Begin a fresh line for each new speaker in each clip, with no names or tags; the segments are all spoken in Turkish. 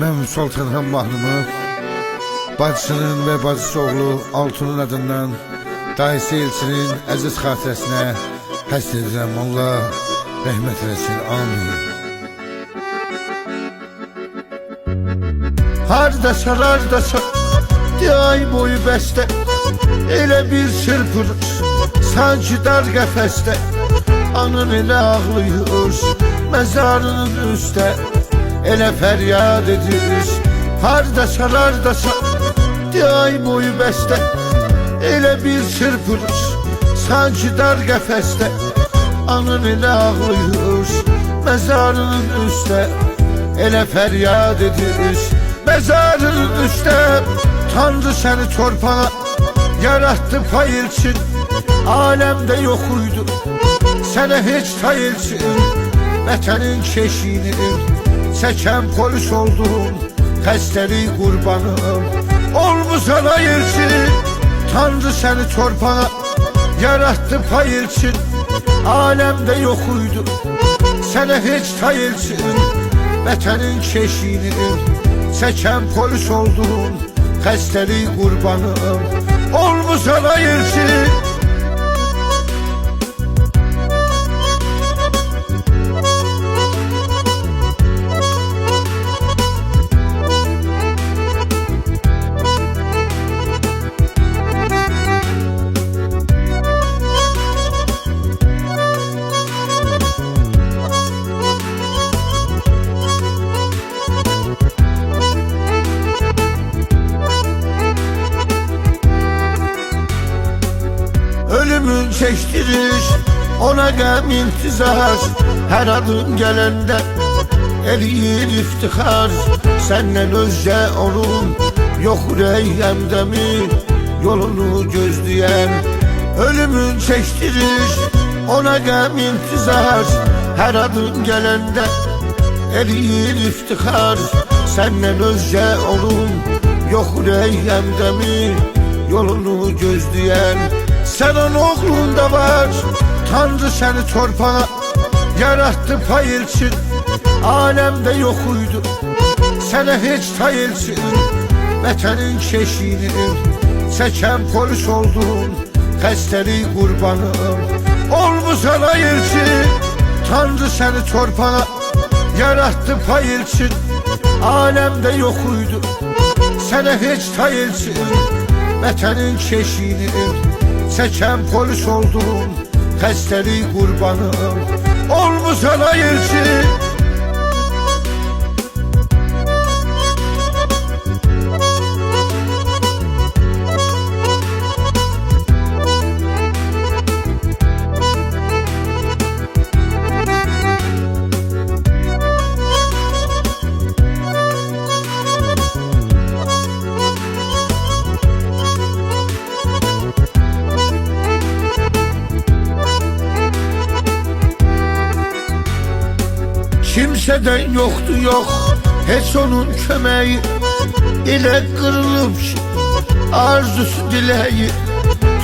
Mən Sultan mahnımı bacısının və bacısı oğlu Altunun adından dayısı Elçinin əziz xatirəsinə həsr edirəm. Allah rəhmət eləsin, amin. Hardasan ay boyu bəstə, elə bir çırpınır sanki dar qəfəsdə. Anın elə ağlıyır məzarının üstə, elə fəryad edir. Hardasan ay boyu bəstə, elə bir çırpınır sanki dar qəfəsdə. Anın elə ağlıyır məzarının üstə, elə fəryad edir. Mezarının üstə Tanrı səni torpağa yarattı pay için. Aləmdə yox uydu sənə heç tay elçin. Vətənin keşiyini çəkən polis oldun, xəstəlik qurbanım olmusan ay elçin. Tanrı səni torpağa yarattı pay için. Aləmdə yox uydu sənə heç tay elçin. Vətənin keşiyini çəkən polis oldun, xəstəlik qurbanım olmusan ay elçin. Ölümün çektirir ona gəm intizar. Her adım gelende eliyir iftihar. Senden özce onun yok reyemde mi yolunu gözleyen. Ölümün çektirir ona gəm intizar. Her adım gelende eliyir iftihar. Senden özce onun yok reyemde mi yolunu gözleyen. Senin oğlunda var Tanrı seni torpağa yarattı pay elçin. Alemde yok uydu sənə heç tay elçin. Vətənin keşiyini çəkən polis oldun, xəstəlik qurbanım olmusan ay elçin. Tanrı səni torpağa yarattı pay elçin. Alemde yok uydu sənə heç tay elçin. Vətənin keşiyini çəkən polis oldun, xəstəlik qurbanım olmusan ay elçin. Kimseden yoktu yok heç onun kömeği. İle kırılmış arzusu dileği.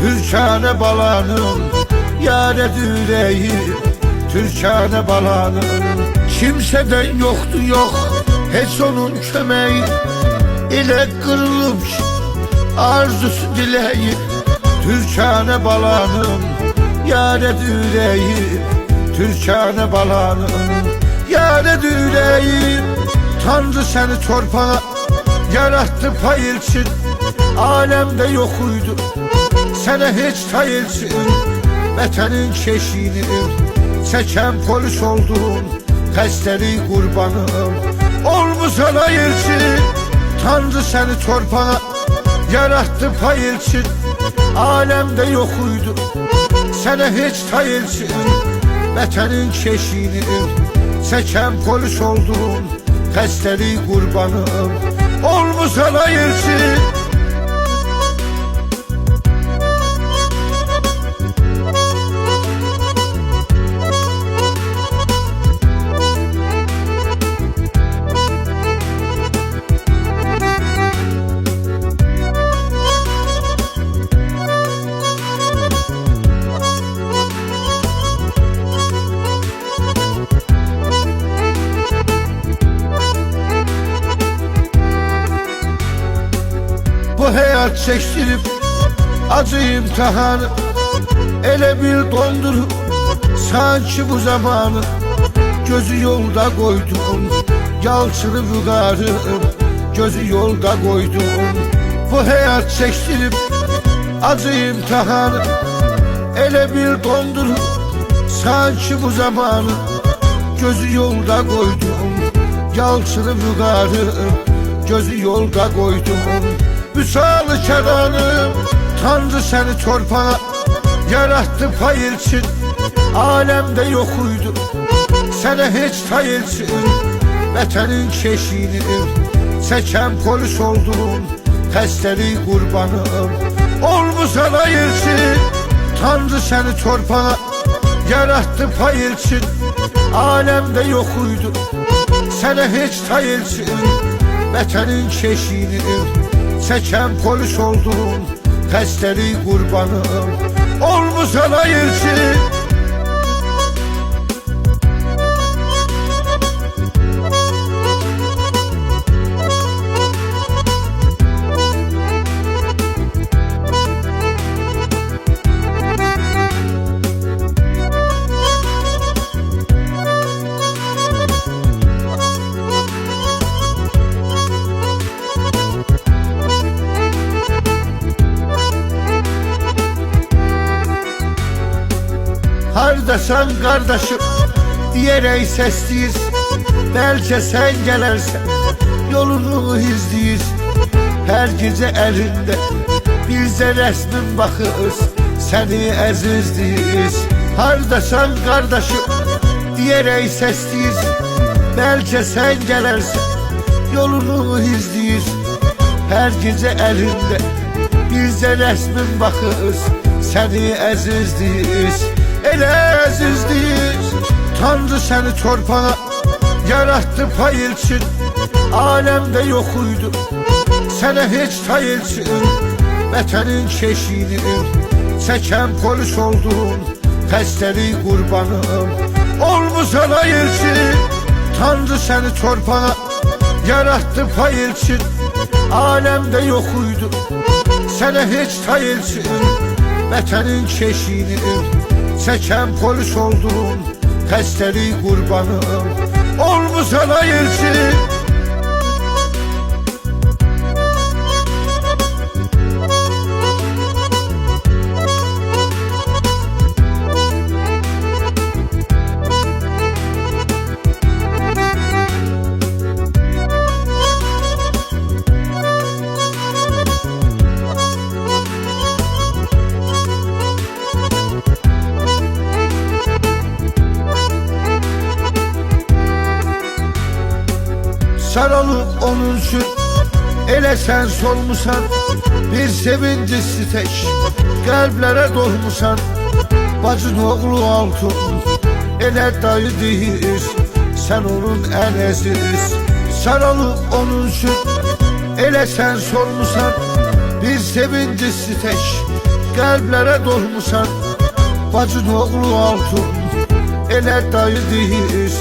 Türkane balanın yâre yüreği. Türkane balanın. Kimseden yoktu yok heç onun kömeği. İle kırılmış arzusu dileği. Türkane balanın yâre yüreği. Türkane balanın yâre yüreğim. Tanrı seni torpağa yarattı pay elçin. Alemde yok uydu sənə heç tay elçin. Vətənin keşiyini çəkən polis oldun, xəstəlik qurbanım olmusan ay elçin. Tanrı səni torpağa yarattı pay elçin. Alemde yok uydu sənə heç tay elçin. Vətənin keşiyini çəkən polis oldun, xəstəlik qurbanım olmusan ay elçin. hayat çektirip acı imtihanı, ele bir dondurup sanki bu zamanı. Gözü yolda koydum yalçını vügarım, gözü yolda koydum bu hayat çektirip acı imtihanı, ele bir dondurup sanki bu zamanı. Gözü yolda koydum yalçını vügarım, gözü yolda koydum. Müsalı keranım, Tanrı seni torpağa yarattı pay için, alemde yok uydu sana hiç tay için. Vatanın keşiğini çeken polis oldun, testleri kurbanım olmuşsan hayır için. Tanrı seni torpağa yarattı pay için, alemde yok uydu sana hiç tay için. Vatanın keşiğini çeken polis oldun, testleri kurbanım olmuşsan hayır için. Hardasan kardeşim diyerek sesliyiz, belki sen gelersen yolunu izleyiz. Her gece elinde bize resmin bakırız, seni əzizliyiz. Hardasan kardeşim diyerek sesliyiz, belki sen gelersen yolunu izleyiz. Her gece elinde bize resmin bakırız, seni əzizliyiz. Ele əzizliyiz. Tanrı seni torpağa yarattı pay için, alemde yok uydu sana hiç tay için. Vatanın keşiğini çeken polis oldun, testleri kurbanım olmuşsan hayır için. Tanrı seni torpağa yarattı pay için, alemde yok uydu sana hiç tay için. Vatanın keşiğini çeken polis oldun, testleri kurbanım olmuşsan hayır için. Sarılıp onun için ele sen solmusan, bir sevinci siteş kalplere dolmusan. Bacın oğlu altın ele dayı değiliz, sen onun en eziz. Sarılıp onun için ele sen solmusan, bir sevinci siteş kalplere dolmusan. Bacın oğlu altın ele dayı değiliz,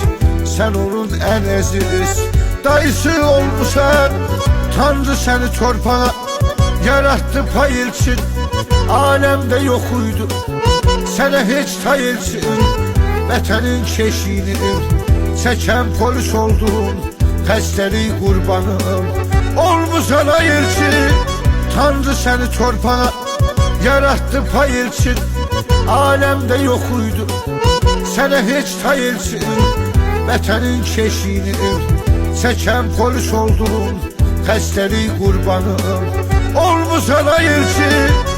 sen onun en eziz. Dayısı olmuşsan, Tanrı seni torpağa yarattı pay için, alemde yok uydu sana hiç tay için. Vatanın keşiğini çeken polis oldun, testleri kurbanım olmuşsan hayır için. Tanrı seni torpağa yarattı pay için, alemde yok uydu sana hiç tay için. Vatanın keşiğini çeken polis oldun, testleri kurbanım olmuşsan hayır için.